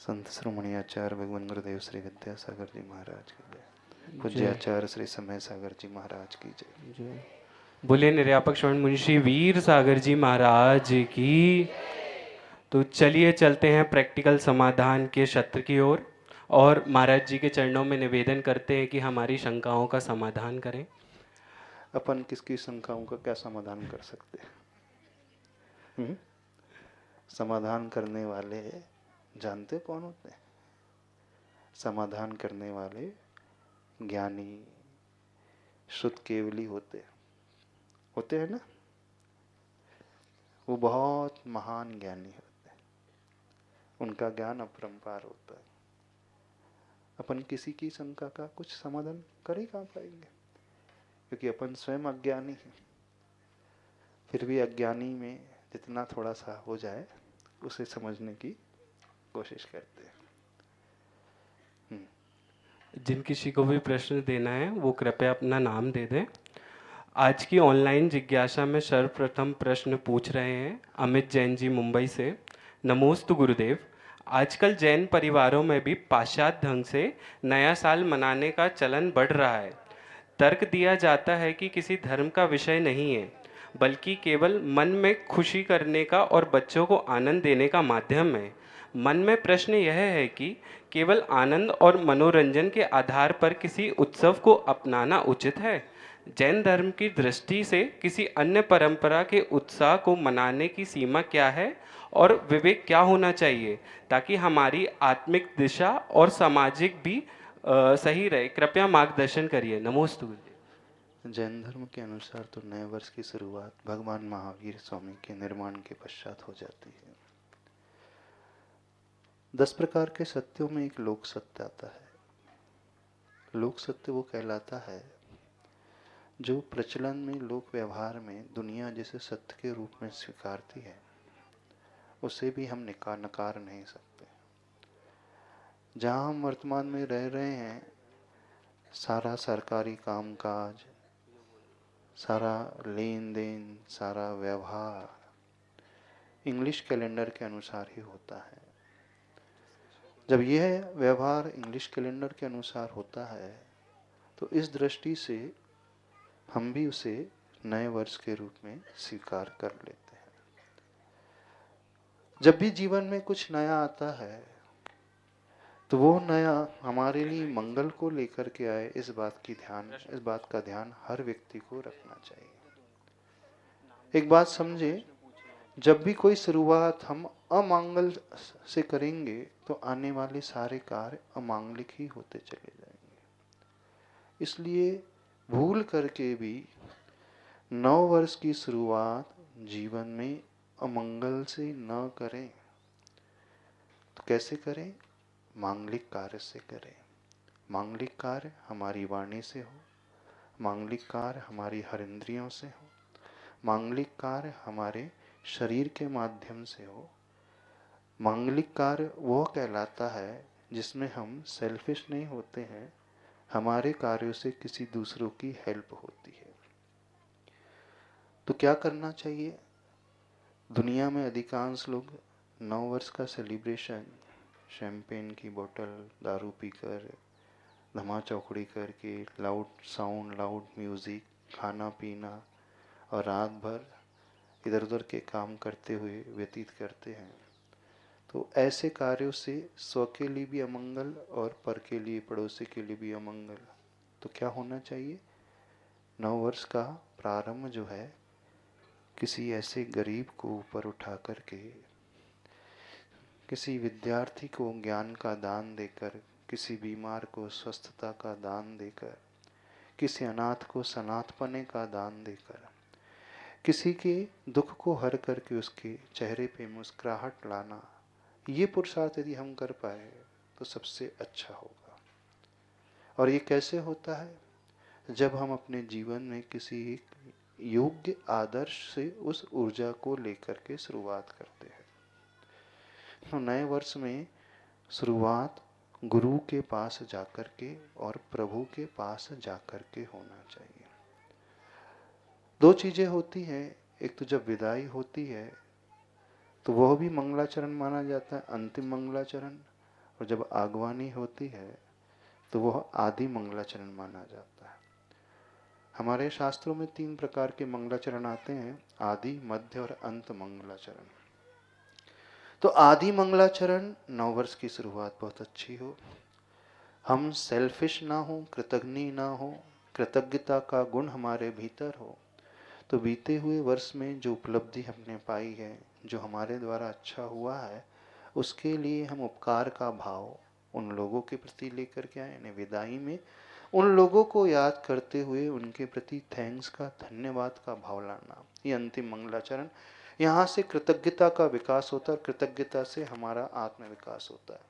संत श्रोमणी आचार्य भगवान गुरुदेव श्री विद्यासागर जी महाराज की जय। पूज्य आचार्य श्री समय सागर जी महाराज की जय। बोले निर्यापक श्रवण मुंशी वीर सागर जी महाराज की। तो चलिए चलते हैं प्रैक्टिकल समाधान के सत्र की ओर और महाराज जी के चरणों में निवेदन करते हैं कि हमारी शंकाओं का समाधान करें। अपन किसकी शंकाओं का क्या समाधान कर सकते हैं? समाधान करने वाले जानते कौन होते हैं? समाधान करने वाले ज्ञानी शुद्ध केवली होते हैं ना। वो बहुत महान ज्ञानी होते हैं, उनका ज्ञान अपरंपार होता है। अपन किसी की शंका का कुछ समाधान कर ही कहाँ पाएंगे, क्योंकि अपन स्वयं अज्ञानी हैं। फिर भी अज्ञानी में जितना थोड़ा सा हो जाए उसे समझने की कोशिश करते हैं। जिन किसी को भी प्रश्न देना है वो कृपया अपना नाम दे दें। आज की ऑनलाइन जिज्ञासा में सर्वप्रथम प्रश्न पूछ रहे हैं अमित जैन जी मुंबई से। नमोस्तु गुरुदेव। आजकल जैन परिवारों में भी पाश्चात्य ढंग से नया साल मनाने का चलन बढ़ रहा है। तर्क दिया जाता है कि किसी धर्म का विषय नहीं है, बल्कि केवल मन में खुशी करने का और बच्चों को आनंद देने का माध्यम है। मन में प्रश्न यह है कि केवल आनंद और मनोरंजन के आधार पर किसी उत्सव को अपनाना उचित है? जैन धर्म की दृष्टि से किसी अन्य परंपरा के उत्साह को मनाने की सीमा क्या है और विवेक क्या होना चाहिए ताकि हमारी आत्मिक दिशा और सामाजिक भी सही रहे? कृपया मार्गदर्शन करिए। नमोस्तु। जैन धर्म के अनुसार तो नए वर्ष की शुरुआत भगवान महावीर स्वामी के निर्माण के पश्चात हो जाती है। 10 प्रकार के सत्यों में एक लोक सत्य आता है। लोक सत्य वो कहलाता है जो प्रचलन में, लोक व्यवहार में दुनिया जिसे सत्य के रूप में स्वीकारती है, उसे भी हम नकार नहीं सकते। जहाँ हम वर्तमान में रह रहे हैं, सारा सरकारी कामकाज, सारा लेन देन, सारा व्यवहार इंग्लिश कैलेंडर के अनुसार ही होता है। जब यह व्यवहार इंग्लिश कैलेंडर के अनुसार होता है तो इस दृष्टि से हम भी उसे नए वर्ष के रूप में स्वीकार कर लेते हैं। जब भी जीवन में कुछ नया आता है तो वो नया हमारे लिए मंगल को लेकर के आए, इस बात का ध्यान हर व्यक्ति को रखना चाहिए। एक बात समझे, जब भी कोई शुरुआत हम अमांगल से करेंगे तो आने वाले सारे कार्य अमांगलिक ही होते चले जाएंगे। इसलिए भूल करके भी नव वर्ष की शुरुआत जीवन में अमंगल से न करें। तो कैसे करें? मांगलिक कार्य से करें। मांगलिक कार्य हमारी वाणी से हो, मांगलिक कार्य हमारी हर इंद्रियों से हो, मांगलिक कार्य हमारे शरीर के माध्यम से हो। मांगलिक कार्य वो कहलाता है जिसमें हम सेल्फिश नहीं होते हैं, हमारे कार्यों से किसी दूसरों की हेल्प होती है। तो क्या करना चाहिए? दुनिया में अधिकांश लोग नव वर्ष का सेलिब्रेशन शैंपेन की बोतल, दारू पीकर, धमा चौकड़ी करके, लाउड साउंड, लाउड म्यूजिक, खाना पीना और रात भर इधर उधर के काम करते हुए व्यतीत करते हैं। तो ऐसे कार्यों से स्व के लिए भी अमंगल और पर के लिए, पड़ोसी के लिए भी अमंगल। तो क्या होना चाहिए? नव वर्ष का प्रारंभ जो है किसी ऐसे गरीब को ऊपर उठा करके, किसी विद्यार्थी को ज्ञान का दान देकर, किसी बीमार को स्वस्थता का दान देकर, किसी अनाथ को सनाथपने का दान देकर, किसी के दुख को हर करके उसके चेहरे पे मुस्कुराहट लाना, ये पुरुषार्थ यदि हम कर पाए तो सबसे अच्छा होगा। और ये कैसे होता है? जब हम अपने जीवन में किसी एक योग्य आदर्श से उस ऊर्जा को लेकर के शुरुआत करते हैं। तो नए वर्ष में शुरुआत गुरु के पास जाकर के और प्रभु के पास जाकर के होना चाहिए। दो चीजें होती हैं। एक तो जब विदाई होती है तो वह भी मंगलाचरण माना जाता है, अंतिम मंगलाचरण। और जब आगवानी होती है तो वह आदि मंगलाचरण माना जाता है। हमारे शास्त्रों में 3 प्रकार के मंगलाचरण आते हैं, आदि, मध्य और अंत मंगलाचरण। तो आदि मंगलाचरण, नववर्ष की शुरुआत बहुत अच्छी हो, हम सेल्फिश ना हो, कृतज्ञ ना हो, कृतज्ञता का गुण हमारे भीतर हो, तो बीते हुए वर्ष में जो उपलब्धि हमने पाई है, जो हमारे द्वारा अच्छा हुआ है, उसके लिए हम उपकार का भाव उन लोगों के प्रति लेकर के आए, यानी विदाई में उन लोगों को याद करते हुए उनके प्रति थैंक्स का, धन्यवाद का भाव लाना, ये अंतिम मंगलाचरण। यहाँ से कृतज्ञता का विकास होता है, कृतज्ञता से हमारा आत्म विकास होता है,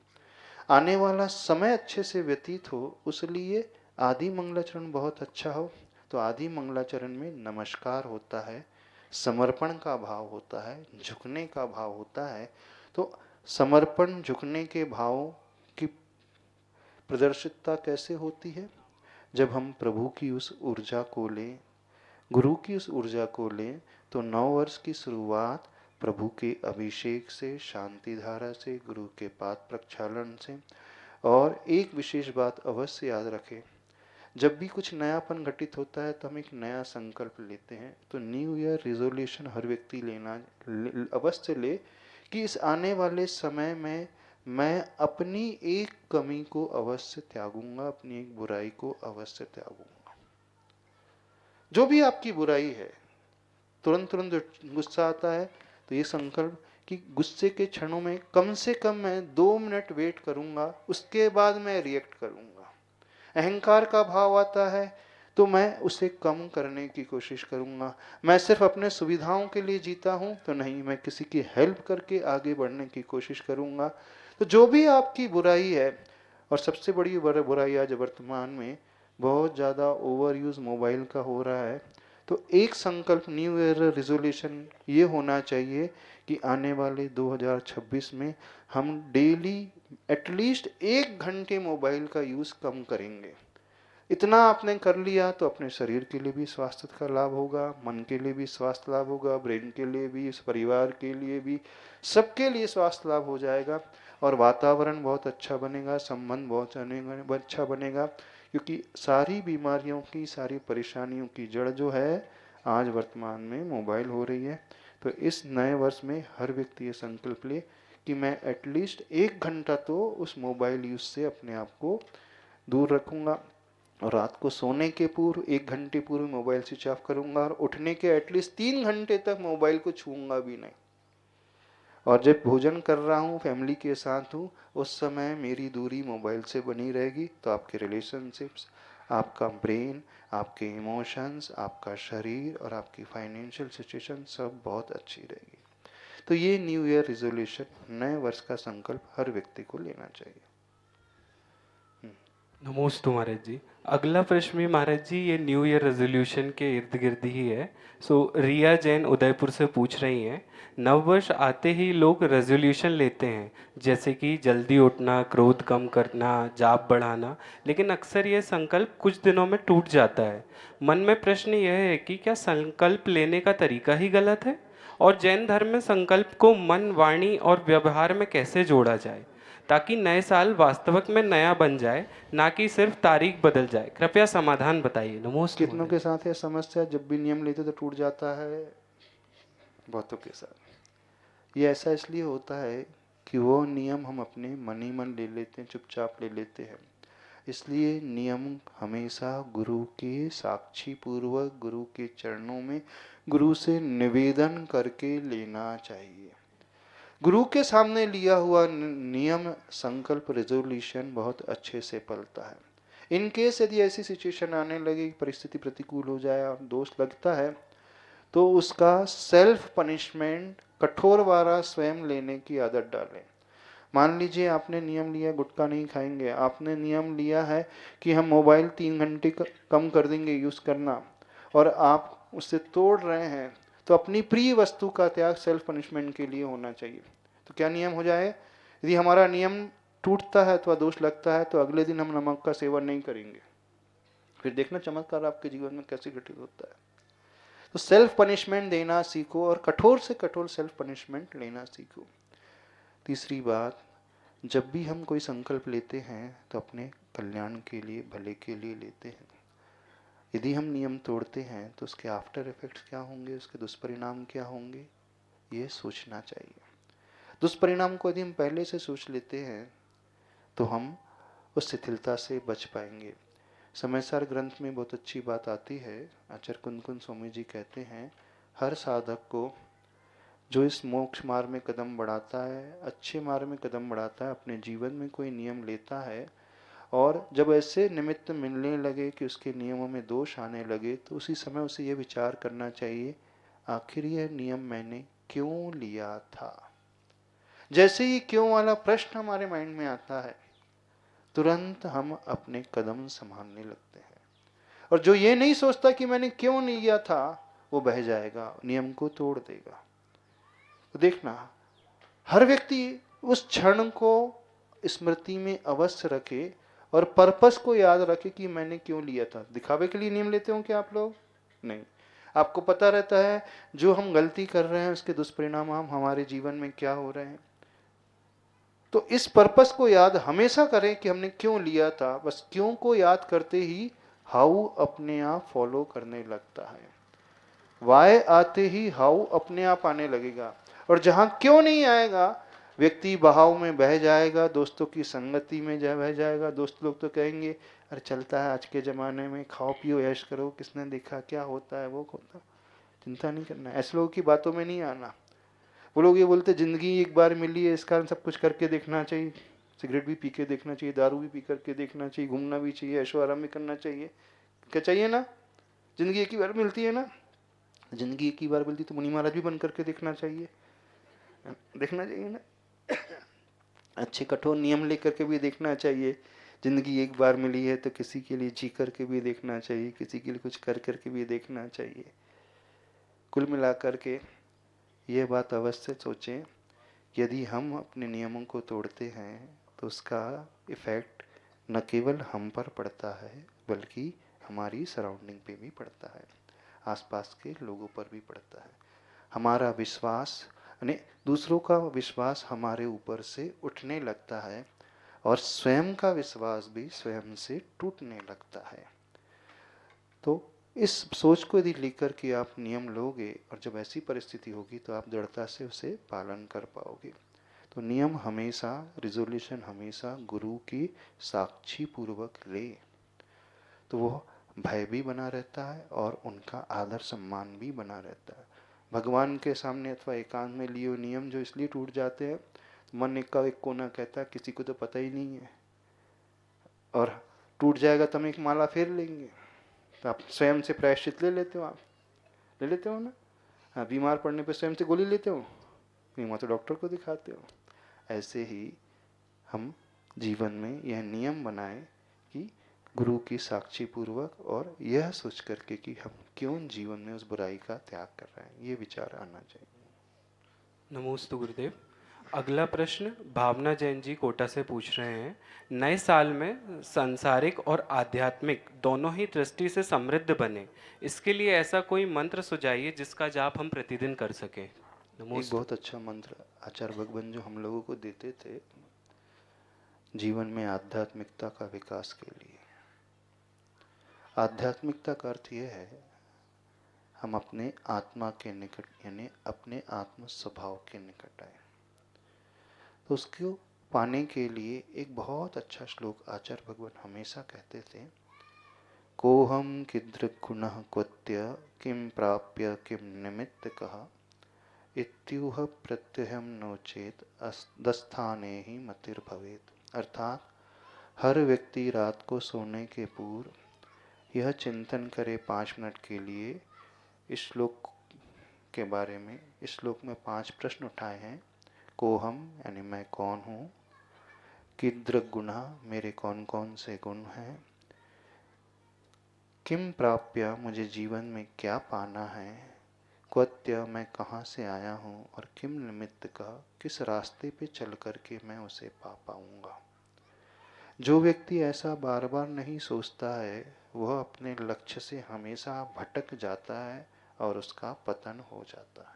आने वाला समय अच्छे से व्यतीत हो, उसलिए आदि मंगलाचरण बहुत अच्छा हो। तो आदि मंगलाचरण में नमस्कार होता है, समर्पण का भाव होता है, झुकने का भाव होता है। तो समर्पण, झुकने के भाव की प्रदर्शितता कैसे होती है? जब हम प्रभु की उस ऊर्जा को लें, गुरु की उस ऊर्जा को लें, तो नव वर्ष की शुरुआत प्रभु के अभिषेक से, शांति धारा से, गुरु के पाद प्रक्षालन से। और एक विशेष बात अवश्य याद रखें, जब भी कुछ नयापन घटित होता है तो हम एक नया संकल्प लेते हैं। तो न्यू ईयर रिजोल्यूशन हर व्यक्ति अवश्य ले कि इस आने वाले समय में मैं अपनी एक कमी को अवश्य त्यागूंगा, अपनी एक बुराई को अवश्य त्यागूंगा। जो भी आपकी बुराई है, तुरंत गुस्सा आता है तो ये संकल्प कि गुस्से के क्षणों में कम से कम मैं 2 मिनट वेट करूंगा, उसके बाद मैं रिएक्ट करूंगा। अहंकार का भाव आता है तो मैं उसे कम करने की कोशिश करूंगा। मैं सिर्फ अपने सुविधाओं के लिए जीता हूं तो नहीं, मैं किसी की हेल्प करके आगे बढ़ने की कोशिश करूंगा। तो जो भी आपकी बुराई है, और सबसे बड़ी बुराई आज वर्तमान में बहुत ज़्यादा ओवर यूज मोबाइल का हो रहा है। तो एक संकल्प, न्यू ईयर रिजोल्यूशन ये होना चाहिए कि आने वाले 2026 में हम डेली एटलीस्ट 1 घंटे मोबाइल का यूज़ कम करेंगे। इतना आपने कर लिया तो अपने शरीर के लिए भी स्वास्थ्य का लाभ होगा, मन के लिए भी स्वास्थ्य लाभ होगा, ब्रेन के लिए भी, इस परिवार के लिए भी, सबके लिए स्वास्थ्य लाभ हो जाएगा। और वातावरण बहुत अच्छा बनेगा, संबंध बहुत अच्छा बनेगा, क्योंकि सारी बीमारियों की, सारी परेशानियों की जड़ जो है आज वर्तमान में मोबाइल हो रही है। तो इस नए वर्ष में हर व्यक्ति ये संकल्प ले कि मैं एटलीस्ट 1 घंटा तो उस मोबाइल यूज से अपने आप को दूर रखूंगा, और रात को सोने के पूर्व 1 घंटे पूर्व मोबाइल स्विच ऑफ करूंगा, और उठने के एटलीस्ट 3 घंटे तक मोबाइल को छूंगा भी नहीं। और जब भोजन कर रहा हूँ, फैमिली के साथ हूँ, उस समय मेरी दूरी मोबाइल से बनी रहेगी। तो आपके रिलेशनशिप्स, आपका ब्रेन, आपके इमोशंस, आपका शरीर और आपकी फाइनेंशियल सिचुएशन सब बहुत अच्छी रहेगी। तो ये न्यू ईयर रिजोल्यूशन, नए वर्ष का संकल्प हर व्यक्ति को लेना चाहिए। नमोस्तु महाराज जी। अगला प्रश्न भी महाराज जी ये न्यू ईयर रेजोल्यूशन के इर्द गिर्द ही है। रिया जैन उदयपुर से पूछ रही हैं, नव वर्ष आते ही लोग रेजोल्यूशन लेते हैं, जैसे कि जल्दी उठना, क्रोध कम करना, जाप बढ़ाना, लेकिन अक्सर ये संकल्प कुछ दिनों में टूट जाता है। मन में प्रश्न यह है कि क्या संकल्प लेने का तरीका ही गलत है, और जैन धर्म में संकल्प को मन, वाणी और व्यवहार में कैसे जोड़ा जाए ताकि नए साल वास्तविक में नया बन जाए, ना कि सिर्फ तारीख बदल जाए। कृपया समाधान बताइए। नमोस्तु। कितनों के साथ है समस्या, जब भी नियम लेते तो टूट जाता है, बहुतों के साथ। ये ऐसा इसलिए होता है कि वो नियम हम अपने मन ही मन ले लेते हैं, चुपचाप ले लेते हैं। इसलिए नियम हमेशा गुरु के साक्षी पूर्वक, गुरु के चरणों में, गुरु से निवेदन करके लेना चाहिए। गुरु के सामने लिया हुआ नियम, संकल्प, रेजोल्यूशन बहुत अच्छे से पलता है। इन केस यदि ऐसी सिचुएशन आने लगे, परिस्थिति प्रतिकूल हो जाए और दोष लगता है, तो उसका सेल्फ पनिशमेंट, कठोर वारा स्वयं लेने की आदत डालें। मान लीजिए आपने नियम लिया गुटखा नहीं खाएंगे, आपने नियम लिया है कि हम मोबाइल 3 घंटे कम कर देंगे यूज करना, और आप उससे तोड़ रहे हैं, तो अपनी प्रिय वस्तु का त्याग सेल्फ पनिशमेंट के लिए होना चाहिए। तो क्या नियम हो जाए? यदि हमारा नियम टूटता है अथवा दोष लगता है तो अगले दिन हम नमक का सेवन नहीं करेंगे। फिर देखना चमत्कार आपके जीवन में कैसे घटित होता है। तो सेल्फ पनिशमेंट देना सीखो, और कठोर से कठोर सेल्फ पनिशमेंट लेना सीखो। तीसरी बात, जब भी हम कोई संकल्प लेते हैं तो अपने कल्याण के लिए, भले के लिए लेते हैं। यदि हम नियम तोड़ते हैं तो उसके आफ्टर इफेक्ट्स क्या होंगे, उसके दुष्परिणाम क्या होंगे, ये सोचना चाहिए। दुष्परिणाम को यदि हम पहले से सोच लेते हैं तो हम उस शिथिलता से बच पाएंगे। समयसार ग्रंथ में बहुत अच्छी बात आती है। आचार्य कुंदकुंद स्वामी जी कहते हैं, हर साधक को जो इस मोक्ष मार्ग में कदम बढ़ाता है, अच्छे मार्ग में कदम बढ़ाता है, अपने जीवन में कोई नियम लेता है और जब ऐसे निमित्त मिलने लगे कि उसके नियमों में दोष आने लगे, तो उसी समय उसे यह विचार करना चाहिए, आखिर यह नियम मैंने क्यों लिया था। जैसे ही क्यों वाला प्रश्न हमारे माइंड में आता है, तुरंत हम अपने कदम संभालने लगते हैं। और जो ये नहीं सोचता कि मैंने क्यों नहीं लिया था, वो बह जाएगा, नियम को तोड़ देगा। तो देखना, हर व्यक्ति उस क्षण को स्मृति में अवश्य रखे और पर्पस को याद रखे कि मैंने क्यों लिया था। दिखावे के लिए नियम लेते हो क्या आप लोग? नहीं। आपको पता रहता है जो हम गलती कर रहे हैं उसके दुष्परिणाम हम हमारे जीवन में क्या हो रहे हैं। तो इस पर्पस को याद हमेशा करें कि हमने क्यों लिया था। बस क्यों को याद करते ही हाउ अपने आप फॉलो करने लगता है। वाय आते ही हाउ अपने आप आने लगेगा। और जहां क्यों नहीं आएगा, व्यक्ति बहाव में बह जाएगा, दोस्तों की संगति में बह जाएगा। दोस्त लोग तो कहेंगे अरे चलता है आज के ज़माने में, खाओ पियो ऐश करो, किसने देखा क्या होता है वो होता। चिंता नहीं करना, ऐसे लोगों की बातों में नहीं आना। वो लोग ये बोलते जिंदगी एक बार मिली है, इस कारण सब कुछ करके देखना चाहिए। सिगरेट भी पी के देखना चाहिए, दारू भी पी करके देखना चाहिए, घूमना भी चाहिए, ऐशो आराम भी करना चाहिए। क्या चाहिए ना, जिंदगी एक ही बार मिलती है ना। जिंदगी एक ही बार मिलती तो मुनि महाराज भी बन करके देखना चाहिए, देखना चाहिए ना। अच्छे कठोर नियम लेकर के भी देखना चाहिए। जिंदगी एक बार मिली है तो किसी के लिए जी करके भी देखना चाहिए, किसी के लिए कुछ कर करके भी देखना चाहिए। कुल मिलाकर के ये बात अवश्य सोचें, यदि हम अपने नियमों को तोड़ते हैं तो उसका इफेक्ट न केवल हम पर पड़ता है बल्कि हमारी सराउंडिंग पे भी पड़ता है, आसपास के लोगों पर भी पड़ता है। हमारा विश्वास यानी दूसरों का विश्वास हमारे ऊपर से उठने लगता है और स्वयं का विश्वास भी स्वयं से टूटने लगता है। तो इस सोच को यदि लेकर के आप नियम लोगे और जब ऐसी परिस्थिति होगी तो आप दृढ़ता से उसे पालन कर पाओगे। तो नियम हमेशा, रिजोल्यूशन हमेशा गुरु की साक्षी पूर्वक ले, तो वो भय भी बना रहता है और उनका आदर सम्मान भी बना रहता है। भगवान के सामने अथवा एकांत में लिए हुए नियम जो इसलिए टूट जाते हैं, मन एक का एक कोना कहता है किसी को तो पता ही नहीं है, और टूट जाएगा तो हम एक माला फेर लेंगे। तो आप स्वयं से प्रायश्चित ले लेते हो, आप ले लेते हो ना। हाँ, बीमार पड़ने पे स्वयं से गोली लेते हो, बीमार तो डॉक्टर को दिखाते हो। ऐसे ही हम जीवन में यह नियम बनाएं कि गुरु की साक्षी पूर्वक और यह सोच करके कि हम क्यों जीवन में उस बुराई का त्याग कर रहे हैं, ये विचार आना चाहिए। नमोस्तु गुरुदेव। अगला प्रश्न भावना जैन जी कोटा से पूछ रहे हैं, नए साल में सांसारिक और आध्यात्मिक दोनों ही दृष्टि से समृद्ध बने, इसके लिए ऐसा कोई मंत्र सुझाइए जिसका जाप हम प्रतिदिन कर सकें। एक बहुत अच्छा मंत्र आचार्य भगवान जो हम लोगों को देते थे जीवन में आध्यात्मिकता का विकास के लिए। आध्यात्मिकता का अर्थ यह है हम अपने आत्मा के निकट यानी अपने आत्म स्वभाव के निकट आए। तो उसको पाने के लिए एक बहुत अच्छा श्लोक आचार्य भगवान हमेशा कहते थे, कोहम किदृक् गुणः क्वत्य किम प्राप्य किम निमित्त कहा इत्युह प्रत्यहम नोचेत दस्थाने ही मतिर्भवेत। अर्थात हर व्यक्ति रात को सोने के पूर्व यह चिंतन करे 5 मिनट के लिए इस श्लोक के बारे में। इस श्लोक में 5 प्रश्न उठाए हैं। कोहम यानी मैं कौन हूँ, किदृक् गुणः मेरे कौन कौन से गुण हैं, किम प्राप्य मुझे जीवन में क्या पाना है, क्वत्य मैं कहाँ से आया हूँ, और किम निमित्त का किस रास्ते पे चल करके मैं उसे पा पाऊंगा। जो व्यक्ति ऐसा बार बार नहीं सोचता है वह अपने लक्ष्य से हमेशा भटक जाता है और उसका पतन हो जाता है।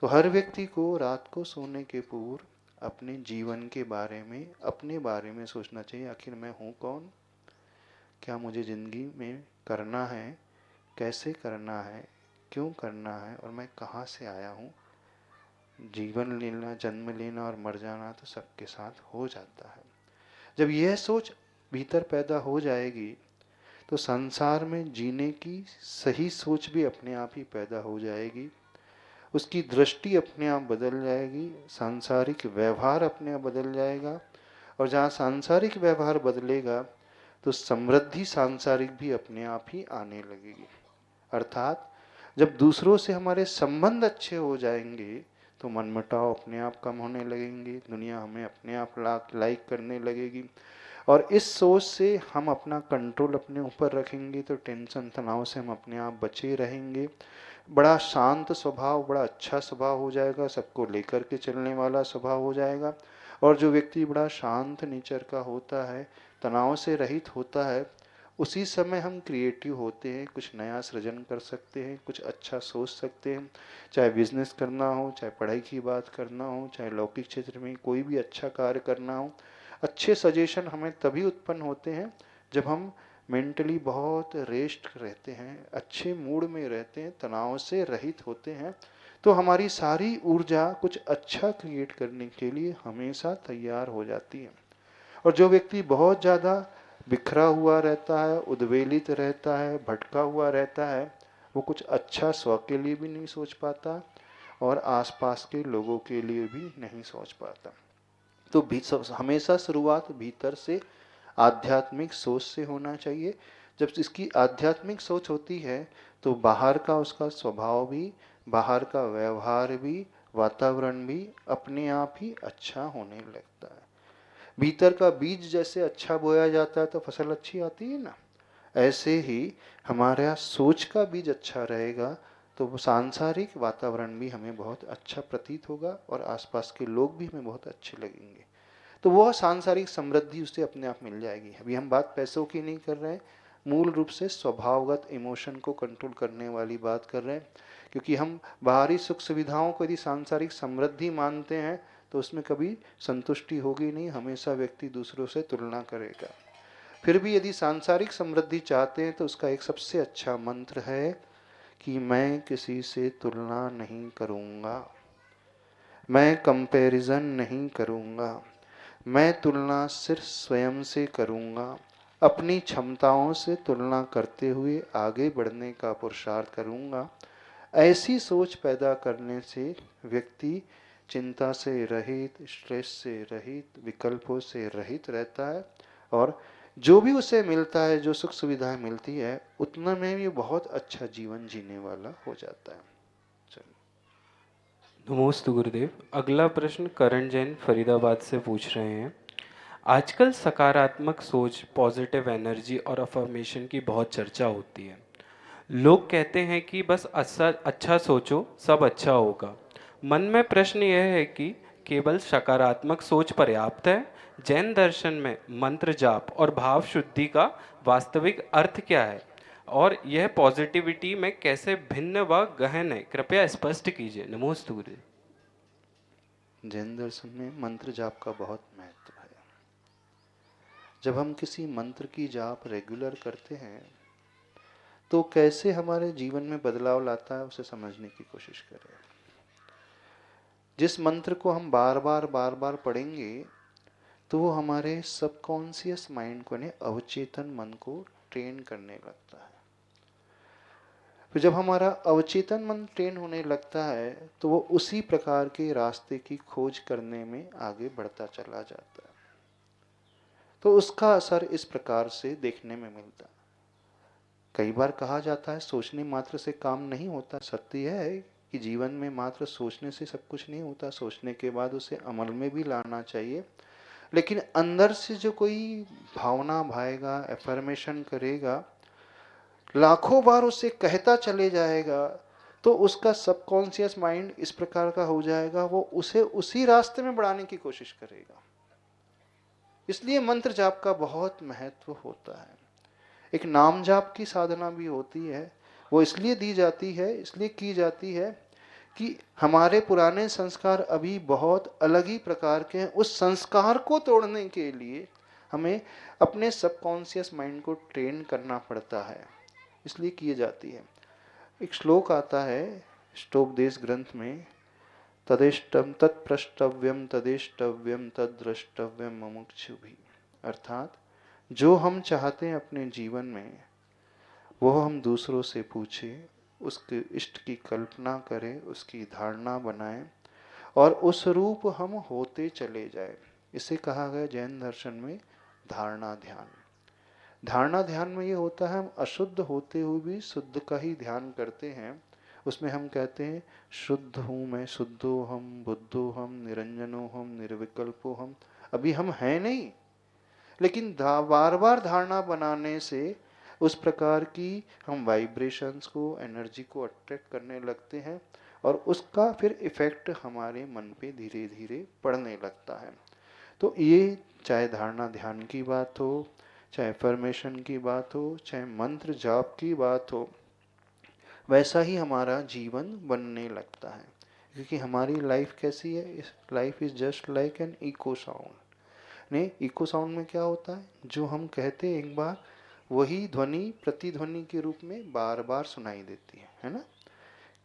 तो हर व्यक्ति को रात को सोने के पूर्व अपने जीवन के बारे में, अपने बारे में सोचना चाहिए। आखिर मैं हूँ कौन, क्या मुझे ज़िंदगी में करना है, कैसे करना है, क्यों करना है, और मैं कहाँ से आया हूँ। जीवन लेना, जन्म लेना और मर जाना तो सबके साथ हो जाता है। जब यह सोच भीतर पैदा हो जाएगी तो संसार में जीने की सही सोच भी अपने आप ही पैदा हो जाएगी। उसकी दृष्टि अपने आप बदल जाएगी, सांसारिक व्यवहार अपने आप बदल जाएगा। और जहाँ सांसारिक व्यवहार बदलेगा तो समृद्धि सांसारिक भी अपने आप ही आने लगेगी। अर्थात जब दूसरों से हमारे संबंध अच्छे हो जाएंगे तो मनमुटाव अपने आप कम होने लगेंगे, दुनिया हमें अपने आप लाइक करने लगेगी। और इस सोच से हम अपना कंट्रोल अपने ऊपर रखेंगे तो टेंशन तनाव से हम अपने आप बचे रहेंगे। बड़ा शांत स्वभाव, बड़ा अच्छा स्वभाव हो जाएगा, सबको लेकर के चलने वाला स्वभाव हो जाएगा। और जो व्यक्ति बड़ा शांत नेचर का होता है, तनाव से रहित होता है, उसी समय हम क्रिएटिव होते हैं, कुछ नया सृजन कर सकते हैं, कुछ अच्छा सोच सकते हैं। चाहे बिजनेस करना हो, चाहे पढ़ाई की बात करना हो, चाहे लौकिक क्षेत्र में कोई भी अच्छा कार्य करना हो, अच्छे सजेशन हमें तभी उत्पन्न होते हैं जब हम मेंटली बहुत रेस्ट रहते हैं, अच्छे मूड में रहते हैं, तनाव से रहित होते हैं। तो हमारी सारी ऊर्जा कुछ अच्छा क्रिएट करने के लिए हमेशा तैयार हो जाती है। और जो व्यक्ति बहुत ज़्यादा बिखरा हुआ रहता है, उद्वेलित रहता है, भटका हुआ रहता है, वो कुछ अच्छा स्व के लिए भी नहीं सोच पाता और आसपास के लोगों के लिए भी नहीं सोच पाता। तो हमेशा शुरुआत भीतर से आध्यात्मिक सोच से होना चाहिए। जब इसकी आध्यात्मिक सोच होती है तो बाहर का उसका स्वभाव भी, बाहर का व्यवहार भी, वातावरण भी अपने आप ही अच्छा होने लगता है। भीतर का बीज जैसे अच्छा बोया जाता है तो फसल अच्छी आती है ना, ऐसे ही हमारा सोच का बीज अच्छा रहेगा तो सांसारिक वातावरण भी हमें बहुत अच्छा प्रतीत होगा और आसपास के लोग भी हमें बहुत अच्छे लगेंगे। तो वह सांसारिक समृद्धि उसे अपने आप मिल जाएगी। अभी हम बात पैसों की नहीं कर रहे हैं, मूल रूप से स्वभावगत इमोशन को कंट्रोल करने वाली बात कर रहे हैं। क्योंकि हम बाहरी सुख सुविधाओं को यदि सांसारिक समृद्धि मानते हैं तो उसमें कभी संतुष्टि होगी नहीं, हमेशा व्यक्ति दूसरों से तुलना करेगा। फिर भी यदि सांसारिक समृद्धि चाहते हैं तो उसका एक सबसे अच्छा मंत्र है कि मैं किसी से तुलना नहीं करूँगा, मैं कंपैरिजन नहीं करूँगा, मैं तुलना सिर्फ स्वयं से करूँगा, अपनी क्षमताओं से तुलना करते हुए आगे बढ़ने का पुरुषार्थ करूँगा। ऐसी सोच पैदा करने से व्यक्ति चिंता से रहित, स्ट्रेस से रहित, विकल्पों से रहित रहता है और जो भी उसे मिलता है, जो सुख सुविधाएं मिलती है, उतना में भी बहुत अच्छा जीवन जीने वाला हो जाता है। नमोस्तु गुरुदेव। अगला प्रश्न करण जैन फरीदाबाद से पूछ रहे हैं। आजकल सकारात्मक सोच, पॉजिटिव एनर्जी और अफर्मेशन की बहुत चर्चा होती है। लोग कहते हैं कि बस अच्छा सोचो, सब अच्छा होगा। मन में प्रश्न यह है कि केवल सकारात्मक सोच पर्याप्त है? जैन दर्शन में मंत्र जाप और भाव शुद्धि का वास्तविक अर्थ क्या है और यह पॉजिटिविटी में कैसे भिन्न व गहन है? कृपया स्पष्ट कीजिए। नमोस्तु गुरुदेव। जैन दर्शन में मंत्र जाप का बहुत महत्व है। जब हम किसी मंत्र की जाप रेगुलर करते हैं तो कैसे हमारे जीवन में बदलाव लाता है उसे समझने की कोशिश करें। जिस मंत्र को हम बार बार पढ़ेंगे तो वो हमारे सबकॉन्शियस माइंड को, यानी अवचेतन मन को ट्रेन करने लगता है। तो जब हमारा अवचेतन मन ट्रेन होने लगता है तो वो उसी प्रकार के रास्ते की खोज करने में आगे बढ़ता चला जाता है। तो उसका असर इस प्रकार से देखने में मिलता है। कई बार कहा जाता है सोचने मात्र से काम नहीं होता। सत्य है कि जीवन में मात्र सोचने से सब कुछ नहीं होता, सोचने के बाद उसे अमल में भी लाना चाहिए। लेकिन अंदर से जो कोई भावना भाएगा, एफर्मेशन करेगा, लाखों बार उसे कहता चले जाएगा तो उसका सबकॉन्शियस माइंड इस प्रकार का हो जाएगा, वो उसे उसी रास्ते में बढ़ाने की कोशिश करेगा। इसलिए मंत्र जाप का बहुत महत्व होता है। एक नाम जाप की साधना भी होती है, वो इसलिए दी जाती है, इसलिए की जाती है कि हमारे पुराने संस्कार अभी बहुत अलग ही प्रकार के हैं। उस संस्कार को तोड़ने के लिए हमें अपने सबकॉन्शियस माइंड को ट्रेन करना पड़ता है, इसलिए किए जाती है। एक श्लोक आता है ष्टोपदेश ग्रंथ में, तदेष्टम तत्प्रष्टव्यम तदेष्टव्यम तद्द्रष्टव्यम मुमुक्षुभिः, अर्थात जो हम चाहते हैं अपने जीवन में वो हम दूसरों से पूछें, उसके इष्ट की कल्पना करें, उसकी धारणा बनाएं और उस रूप हम होते चले जाएं। इसे कहा गया जैन दर्शन में धारणा ध्यान। धारणा ध्यान में ये होता है हम अशुद्ध होते हुए भी शुद्ध का ही ध्यान करते हैं। उसमें हम कहते हैं शुद्ध हूँ मैं, शुद्धो हम, बुद्धो हम, निरंजनो हम, निर्विकल्पो हम। अभी हम हैं नहीं, लेकिन बार बार धारणा बनाने से उस प्रकार की हम वाइब्रेशंस को, एनर्जी को अट्रैक्ट करने लगते हैं और उसका फिर इफेक्ट हमारे मन पे धीरे धीरे पड़ने लगता है। तो ये चाहे धारणा ध्यान की बात हो, चाहे अफर्मेशन की बात हो, चाहे मंत्र जाप की बात हो, वैसा ही हमारा जीवन बनने लगता है। क्योंकि हमारी लाइफ कैसी है, life is just like an echo sound. ने इको साउंड में क्या होता है, जो हम कहते हैं एक बार वही ध्वनि प्रतिध्वनि के रूप में बार बार सुनाई देती है ना।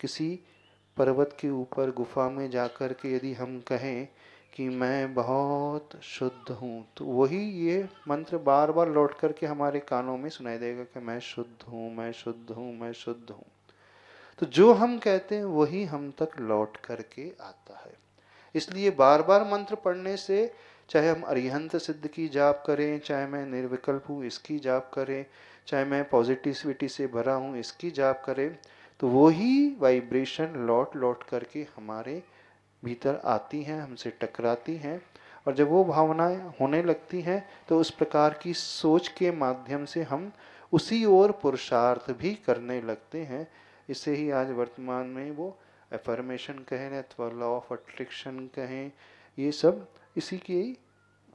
किसी पर्वत के ऊपर गुफा में जाकर के यदि हम कहें कि मैं बहुत शुद्ध हूँ, तो वही ये मंत्र बार बार लौट करके हमारे कानों में सुनाई देगा कि मैं शुद्ध हूँ, मैं शुद्ध हूँ, मैं शुद्ध हूँ। तो जो हम कहते हैं वही हम तक लौट करके आता है। इसलिए बार बार मंत्र पढ़ने से, चाहे हम अरिहंत सिद्ध की जाप करें, चाहे मैं निर्विकल्प हूँ इसकी जाप करें, चाहे मैं पॉजिटिविटी से भरा हूँ इसकी जाप करें, तो वही वाइब्रेशन लौट लौट करके हमारे भीतर आती हैं, हमसे टकराती हैं। और जब वो भावनाएं होने लगती हैं तो उस प्रकार की सोच के माध्यम से हम उसी ओर पुरुषार्थ भी करने लगते हैं। इसे ही आज वर्तमान में वो एफर्मेशन कहें अथवा लॉ ऑफ अट्रैक्शन कहें, ये सब इसी के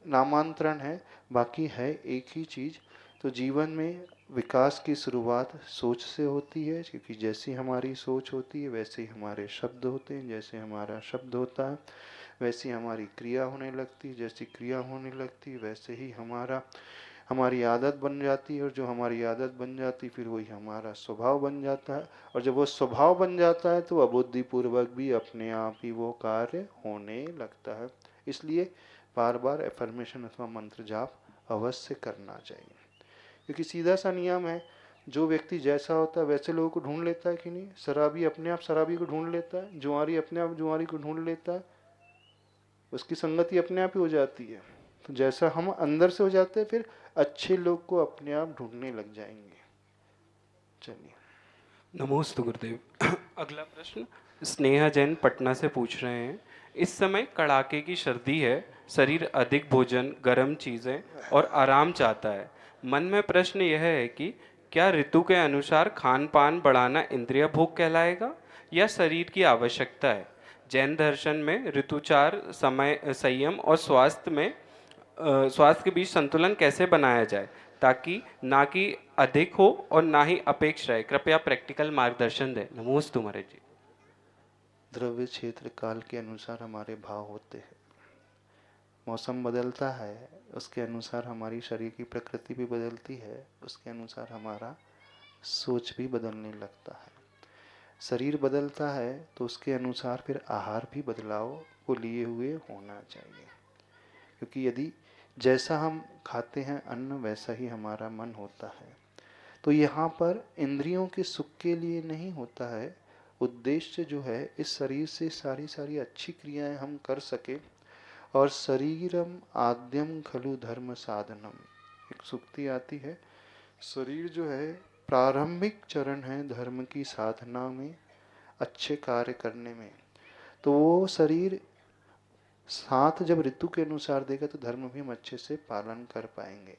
नामांतरण है, बाकी है एक ही चीज़। तो जीवन में विकास की शुरुआत सोच से होती है, क्योंकि जैसी हमारी सोच होती है वैसे ही हमारे शब्द होते हैं, जैसे हमारा शब्द होता है वैसी हमारी क्रिया होने लगती है, जैसी क्रिया होने लगती है वैसे ही हमारी आदत बन जाती है, और जो हमारी आदत बन जाती है फिर वही हमारा स्वभाव बन जाता है। और जब वो स्वभाव बन जाता है तो अबुद्धिपूर्वक भी अपने आप ही वो कार्य होने लगता है। इसलिए बार बार एफर्मेशन अथवा मंत्र जाप अवश्य करना चाहिए, क्योंकि सीधा सा नियम है, जो व्यक्ति जैसा होता है वैसे लोगों को ढूंढ लेता है कि नहीं। शराबी अपने आप शराबी को ढूंढ लेता है, जुआरी अपने आप जुआरी को ढूंढ लेता है, उसकी संगति अपने आप ही हो जाती है। तो जैसा हम अंदर से हो जाते हैं फिर अच्छे लोग को अपने आप ढूंढने लग जाएंगे। चलिए, नमोस्तु गुरुदेव। अगला प्रश्न स्नेहा जैन पटना से पूछ रहे हैं, इस समय कड़ाके की सर्दी है, शरीर अधिक भोजन, गर्म चीज़ें और आराम चाहता है। मन में प्रश्न यह है कि क्या ऋतु के अनुसार खान पान बढ़ाना इंद्रिय भोग कहलाएगा या शरीर की आवश्यकता है। जैन दर्शन में ऋतुचार, समय, संयम और स्वास्थ्य के बीच संतुलन कैसे बनाया जाए ताकि ना कि अधिक हो और ना ही अपेक्ष रहे। कृपया प्रैक्टिकल मार्गदर्शन दें। नमोस्तु महाराज जी। द्रव्य क्षेत्र काल के अनुसार हमारे भाव होते हैं, मौसम बदलता है उसके अनुसार हमारी शरीर की प्रकृति भी बदलती है, उसके अनुसार हमारा सोच भी बदलने लगता है। शरीर बदलता है तो उसके अनुसार फिर आहार भी बदलाव को लिए हुए होना चाहिए, क्योंकि यदि जैसा हम खाते हैं अन्न वैसा ही हमारा मन होता है। तो यहाँ पर इंद्रियों के सुख के लिए नहीं होता है, उद्देश्य जो है इस शरीर से सारी अच्छी क्रियाएं हम कर सके। और शरीरम आद्यम खलु धर्म साधनम, एक सुक्ति आती है, शरीर जो है प्रारंभिक चरण है धर्म की साधना में, अच्छे कार्य करने में। तो वो शरीर साथ जब ऋतु के अनुसार देगा तो धर्म भी हम अच्छे से पालन कर पाएंगे।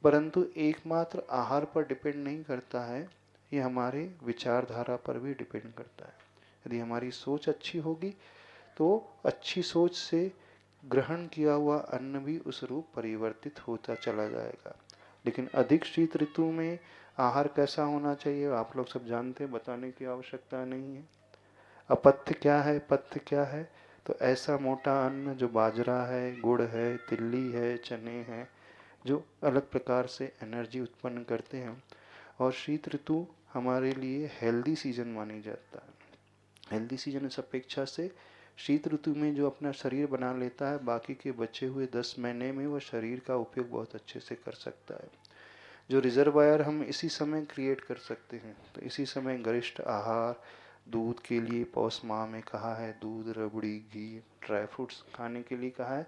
परंतु एकमात्र आहार पर डिपेंड नहीं करता है, ये हमारे विचारधारा पर भी डिपेंड करता है। यदि हमारी सोच अच्छी होगी तो अच्छी सोच से ग्रहण किया हुआ अन्न भी उस रूप परिवर्तित होता चला जाएगा। लेकिन अधिक शीत ऋतु में आहार कैसा होना चाहिए आप लोग सब जानते हैं, बताने की आवश्यकता नहीं है। अपथ्य क्या है, पथ्य क्या है? तो ऐसा मोटा अन्न जो बाजरा है, गुड़ है, तिल्ली है, चने हैं, जो अलग प्रकार से एनर्जी उत्पन्न करते हैं। और शीत ऋतु हमारे लिए हेल्दी सीजन मानी जाता है। हेल्दी सीजन इस अपेक्षा से शीत ऋतु में जो अपना शरीर बना लेता है, बाकी के बचे हुए 10 महीने में वह शरीर का उपयोग बहुत अच्छे से कर सकता है। जो रिजर्वायर हम इसी समय क्रिएट कर सकते हैं। तो इसी समय गरिष्ठ आहार, दूध के लिए पौष माह में कहा है, दूध, रबड़ी, घी, ड्राई फ्रूट्स खाने के लिए कहा है,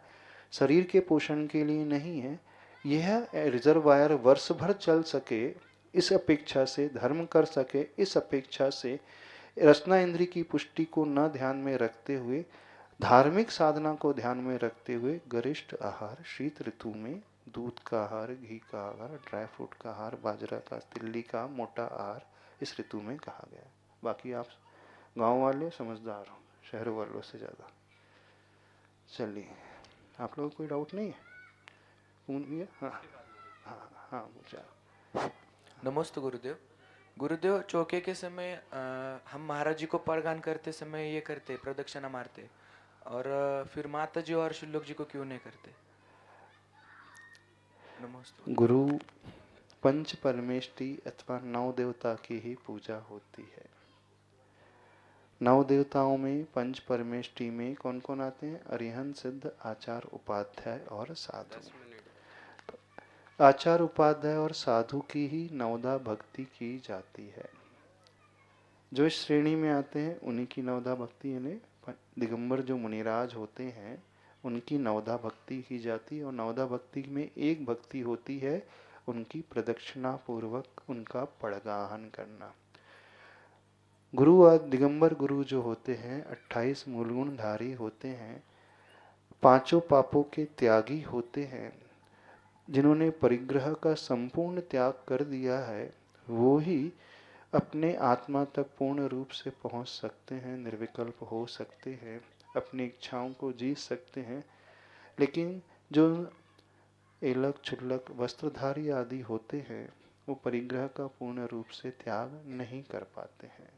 शरीर के पोषण के लिए नहीं है। यह रिजर्वायर वर्ष भर चल सके इस अपेक्षा से, धर्म कर सके इस अपेक्षा से, रचना इंद्री की पुष्टि को न ध्यान में रखते हुए, धार्मिक साधना को ध्यान में रखते हुए गरिष्ठ आहार शीत ऋतु में दूध का आहार, घी का आहार, ड्राई फ्रूट का आहार, बाजरा का, तिल्ली का मोटा आहार इस ऋतु में कहा गया है। बाकी आप गांव वाले समझदार हो शहर वालों से ज़्यादा। चलिए, आप लोगों को कोई डाउट नहीं है? कौन भैया? हाँ हाँ हाँ, पूछा। नमस्ते गुरुदेव। गुरुदेव, चौके के समय हम महाराज जी को प्रगान करते समय ये करते, प्रदक्षिणा मारते, और फिर माता जी और श्लोक जी को क्यों नहीं करते? नमस्ते। गुरु पंच परमेष्टि अथवा नौ देवता की ही पूजा होती है। नौ देवताओं में पंच परमेष्टि में कौन कौन आते हैं? अरिहंत, सिद्ध, आचार, उपाध्याय और साधु। आचार, उपाध्याय और साधु की ही नवदा भक्ति की जाती है। जो इस श्रेणी में आते हैं उन्हीं की नवदा भक्ति, यानी दिगंबर जो मुनिराज होते हैं उनकी नवदा भक्ति की जाती है। और नवदा भक्ति में एक भक्ति होती है उनकी प्रदक्षिणा पूर्वक उनका पड़गाहन करना। गुरु और दिगंबर गुरु जो होते हैं 28 मूलगुणधारी होते हैं, पांचों पापों के त्यागी होते हैं। जिन्होंने परिग्रह का संपूर्ण त्याग कर दिया है वो ही अपने आत्मा तक पूर्ण रूप से पहुंच सकते हैं, निर्विकल्प हो सकते हैं, अपनी इच्छाओं को जी सकते हैं। लेकिन जो एलक, छुल्लक, वस्त्रधारी आदि होते हैं वो परिग्रह का पूर्ण रूप से त्याग नहीं कर पाते हैं।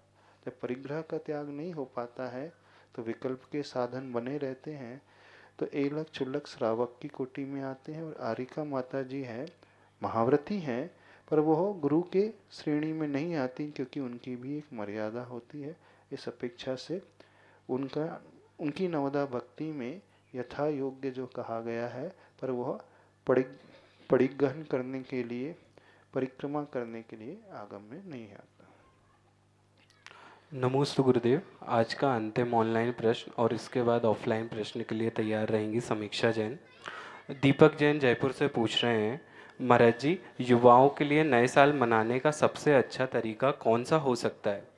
जब परिग्रह का त्याग नहीं हो पाता है तो विकल्प के साधन बने रहते हैं। तो एलक, छुल्लक, श्रावक की कोटि में आते हैं। और आरिका माता जी हैं, महाव्रती हैं, पर वह गुरु के श्रेणी में नहीं आती क्योंकि उनकी भी एक मर्यादा होती है। इस अपेक्षा से उनकी नवदा भक्ति में यथा योग्य जो कहा गया है, पर वह परिग्रहण करने के लिए, परिक्रमा करने के लिए आगम में नहीं आता। नमोस्तु गुरुदेव। आज का अंतिम ऑनलाइन प्रश्न और इसके बाद ऑफलाइन प्रश्न के लिए तैयार रहेंगी समीक्षा जैन। दीपक जैन जयपुर से पूछ रहे हैं, महाराज जी, युवाओं के लिए नए साल मनाने का सबसे अच्छा तरीका कौन सा हो सकता है?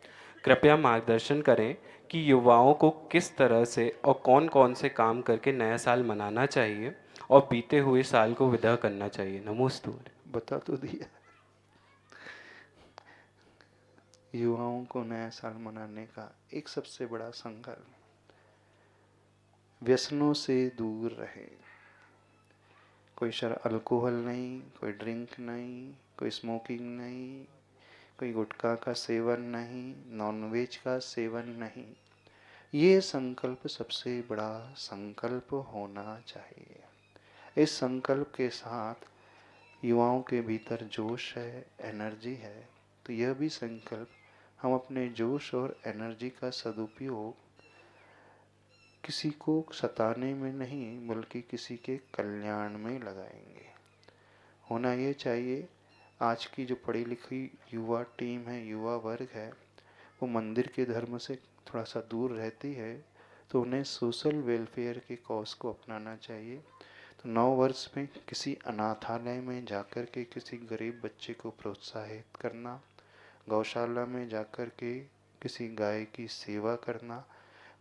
कृपया मार्गदर्शन करें कि युवाओं को किस तरह से और कौन कौन से काम करके नया साल मनाना चाहिए और बीते हुए साल को विदा करना चाहिए। नमोस्तु। बता तो दिया। युवाओं को नया साल मनाने का एक सबसे बड़ा संकल्प, व्यसनों से दूर रहे। कोई अल्कोहल नहीं, कोई ड्रिंक नहीं, कोई स्मोकिंग नहीं, कोई गुटखा का सेवन नहीं, नॉनवेज का सेवन नहीं। ये संकल्प सबसे बड़ा संकल्प होना चाहिए। इस संकल्प के साथ युवाओं के भीतर जोश है, एनर्जी है, तो यह भी संकल्प हम अपने जोश और एनर्जी का सदुपयोग किसी को सताने में नहीं बल्कि किसी के कल्याण में लगाएंगे। होना ये चाहिए। आज की जो पढ़ी लिखी युवा टीम है, युवा वर्ग है, वो मंदिर के धर्म से थोड़ा सा दूर रहती है, तो उन्हें सोशल वेलफेयर के कॉज को अपनाना चाहिए। तो 9 वर्ष में किसी अनाथालय में जाकर के किसी गरीब बच्चे को प्रोत्साहित करना, गौशाला में जाकर के किसी गाय की सेवा करना,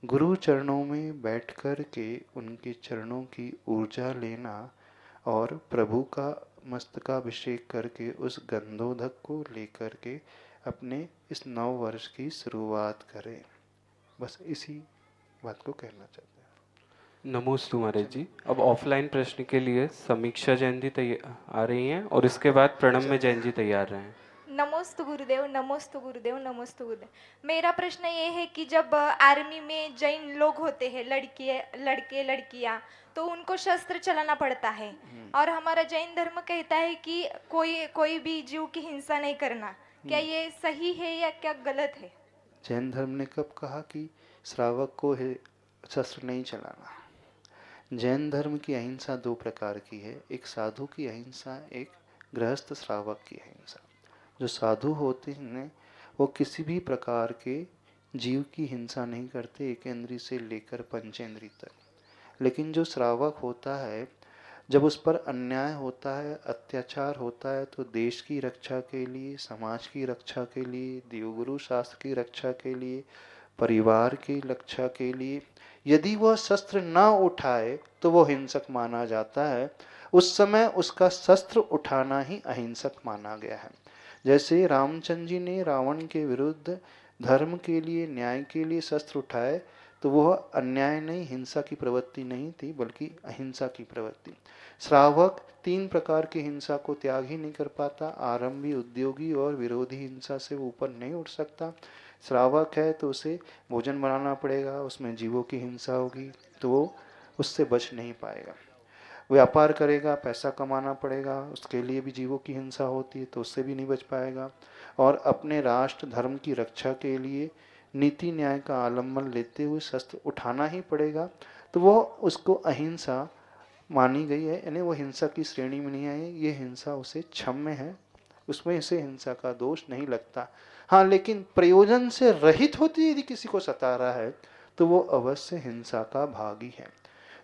गुरु चरणों में बैठकर के उनके चरणों की ऊर्जा लेना और प्रभु का मस्तकाभिषेक करके उस गंधोदक को लेकर के अपने इस 9 वर्ष की शुरुआत करें। बस इसी बात को कहना चाहते हैं। नमोस्तु महाराज जी। अब ऑफलाइन प्रश्न के लिए समीक्षा जैन जी तैयार आ रही हैं और इसके बाद प्रणम्य जैन जी तैयार रहे हैं। नमोस्तु गुरुदेव, नमोस्तु गुरुदेव, नमोस्तु गुरुदेव। मेरा प्रश्न ये है कि जब आर्मी में जैन लोग होते हैं, लड़के लड़कियां, तो उनको शस्त्र चलाना पड़ता है और हमारा जैन धर्म कहता है कि कोई कोई भी जीव की हिंसा नहीं करना। क्या ये सही है या क्या गलत है? जैन धर्म ने कब कहा कि श्रावक को शस्त्र नहीं चलाना? जैन धर्म की अहिंसा दो प्रकार की है, एक साधु की अहिंसा, एक गृहस्थ श्रावक की अहिंसा। जो साधु होते हैं वो किसी भी प्रकार के जीव की हिंसा नहीं करते, एकेंद्री से लेकर पंचेंद्री तक। लेकिन जो श्रावक होता है, जब उस पर अन्याय होता है, अत्याचार होता है, तो देश की रक्षा के लिए, समाज की रक्षा के लिए, देवगुरु शास्त्र की रक्षा के लिए, परिवार की रक्षा के लिए यदि वह शस्त्र न उठाए तो वो हिंसक माना जाता है। उस समय उसका शस्त्र उठाना ही अहिंसक माना गया है। जैसे रामचंद्र जी ने रावण के विरुद्ध धर्म के लिए, न्याय के लिए शस्त्र उठाए, तो वह अन्याय नहीं, हिंसा की प्रवृत्ति नहीं थी, बल्कि अहिंसा की प्रवृत्ति। श्रावक तीन प्रकार की हिंसा को त्याग ही नहीं कर पाता। आरंभी, उद्योगी और विरोधी हिंसा से वो ऊपर नहीं उठ सकता। श्रावक है तो उसे भोजन बनाना पड़ेगा, उसमें जीवों की हिंसा होगी तो वो उससे बच नहीं पाएगा। व्यापार करेगा, पैसा कमाना पड़ेगा, उसके लिए भी जीवों की हिंसा होती है तो उससे भी नहीं बच पाएगा। और अपने राष्ट्र धर्म की रक्षा के लिए नीति न्याय का आलम्बन लेते हुए शस्त्र उठाना ही पड़ेगा, तो वो उसको अहिंसा मानी गई है, यानी वो हिंसा की श्रेणी में नहीं आई। ये हिंसा उसे क्षम्य है, उसमें इसे हिंसा का दोष नहीं लगता। हाँ, लेकिन प्रयोजन से रहित होती यदि किसी को सता रहा है तो वो अवश्य हिंसा का भागी है।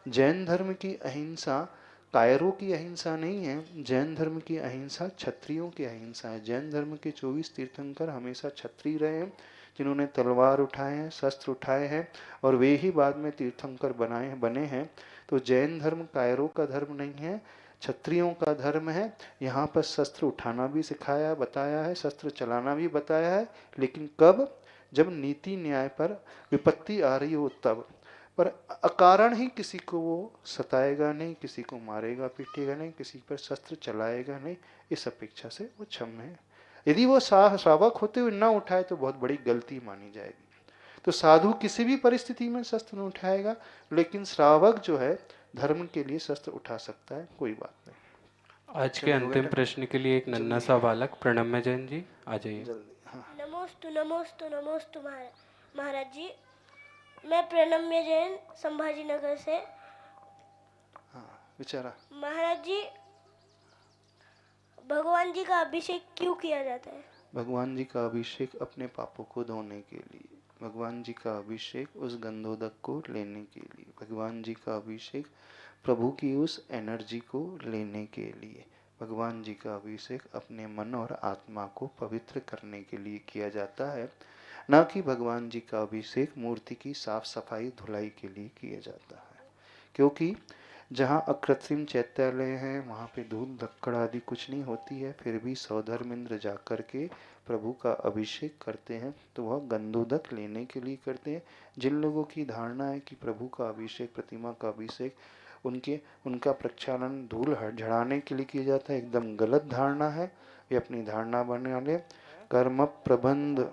जैन धर्म की अहिंसा कायरों की अहिंसा नहीं है, जैन धर्म की अहिंसा क्षत्रियों की अहिंसा है। जैन धर्म के 24 तीर्थंकर हमेशा क्षत्रिय रहे हैं, जिन्होंने तलवार उठाए हैं, शस्त्र उठाए हैं, और वे ही बाद में तीर्थंकर बने हैं। तो जैन धर्म कायरों का धर्म नहीं है, क्षत्रियों का धर्म है। यहाँ पर शस्त्र उठाना भी सिखाया, बताया है, शस्त्र चलाना भी बताया है, लेकिन कब? जब नीति न्याय पर विपत्ति आ रही हो तब। पर अकारण ही किसी को वो सताएगा नहीं, किसी को मारेगा पीटेगा नहीं, किसी पर शस्त्र चलाएगा नहीं, इस अपेक्षा से वो क्षम्य है। यदि वो श्रावक होते हुए न उठाए तो बहुत बड़ी गलती मानी जाएगी। तो साधु किसी भी परिस्थिति में शस्त्र नहीं उठाएगा, लेकिन श्रावक जो है धर्म के लिए शस्त्र उठा सकता है, कोई बात नहीं। आज के अंतिम प्रश्न के लिए एक नन्हा सा बालक प्रणम्य जैन जी आ जाइए। जल्दी। हाँ, नमोस्तु नमोस्तु नमोस्तु महाराज जी। मैं प्रणम्य जैन संभाजी नगर से। हाँ, विचारा। महाराज जी, भगवान जी का अभिषेक क्यों किया जाता है? भगवान जी का अभिषेक अपने पापों को धोने के लिए, भगवान जी का अभिषेक उस गंधोदक को लेने के लिए, भगवान जी का अभिषेक प्रभु की उस एनर्जी को लेने के लिए, भगवान जी का अभिषेक अपने मन और आत्मा को पवित्र करने के लिए किया जाता है, न कि भगवान जी का अभिषेक मूर्ति की साफ सफाई धुलाई के लिए किया जाता है। क्योंकि जहाँ अकृत्रिम चैत्यालय है वहाँ पे धूल धक्कड़ आदि कुछ नहीं होती है, फिर भी सौधर्मेंद्र जा कर के प्रभु का अभिषेक करते हैं तो वह गंधोदक लेने के लिए करते हैं। जिन लोगों की धारणा है कि प्रभु का अभिषेक, प्रतिमा का अभिषेक उनका प्रक्षालन धूल झड़ाने के लिए किया जाता है, एकदम गलत धारणा है। वे अपनी धारणा बना ले। कर्म प्रबंध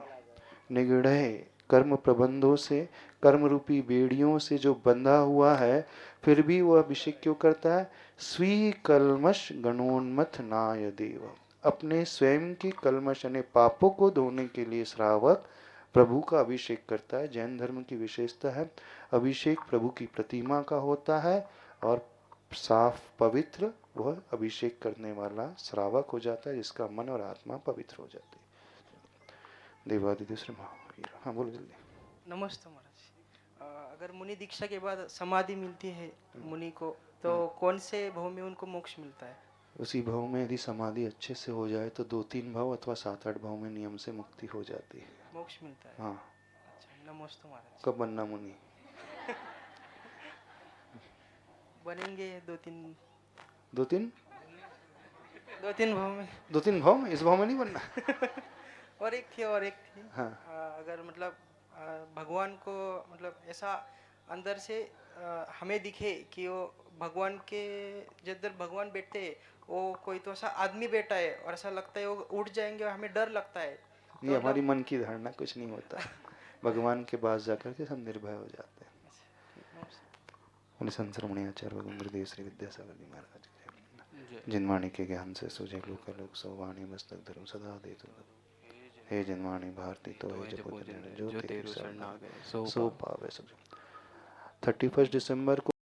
निगड़े, कर्म प्रबंधों से, कर्म रूपी बेड़ियों से जो बंधा हुआ है, फिर भी वह अभिषेक क्यों करता है? स्वी कलमश गणोन्मथ नाय देव, अपने स्वयं के कलमश यानी पापों को धोने के लिए श्रावक प्रभु का अभिषेक करता है। जैन धर्म की विशेषता है, अभिषेक प्रभु की प्रतिमा का होता है और साफ पवित्र वह अभिषेक करने वाला श्रावक हो जाता है, जिसका मन और आत्मा पवित्र हो जाती है। देवादिदेव श्री महावीर। हाँ, बोलो जल्दी। नमस्ते महाराज। अगर मुनि दीक्षा के बाद समाधि मिलती है मुनि को, तो कौन से भाव में उनको मोक्ष मिलता है? उसी भाव में यदि समाधि अच्छे से हो जाए तो 2-3 भाव अथवा 7-8 भाव में नियम से मुक्ति हो जाती है, मोक्ष मिलता है। हाँ। अच्छा, नमस्ते महाराज। कब बनना मुनि? बनेंगे 2-3 भाव में। 2-3 भाव में, इस भाव में नहीं बनना। और एक थी हाँ। अगर मतलब भगवान को मतलब ऐसा अंदर से हमें दिखे कि वो भगवान के जिधर भगवान बैठते हैं वो कोई तो ऐसा आदमी बैठा है और ऐसा लगता है वो उठ जाएंगे और हमें डर लगता है। ये हमारी मन की धारणा, कुछ नहीं होता। भगवान के पास जाकर के सब निर्भय हो जाते हैं। संश्रमणी आचार्य गुरुदेव श्री विद्यासागर जी महाराज के जिनवाणी के ज्ञान से सुझे लोक लोक सौवाणी मस्तक धर्म सदा दे तो हे जिनवाणी भारती तो हे जपो जो तेरी शरण आ गए सो पावे सब। 31 दिसंबर को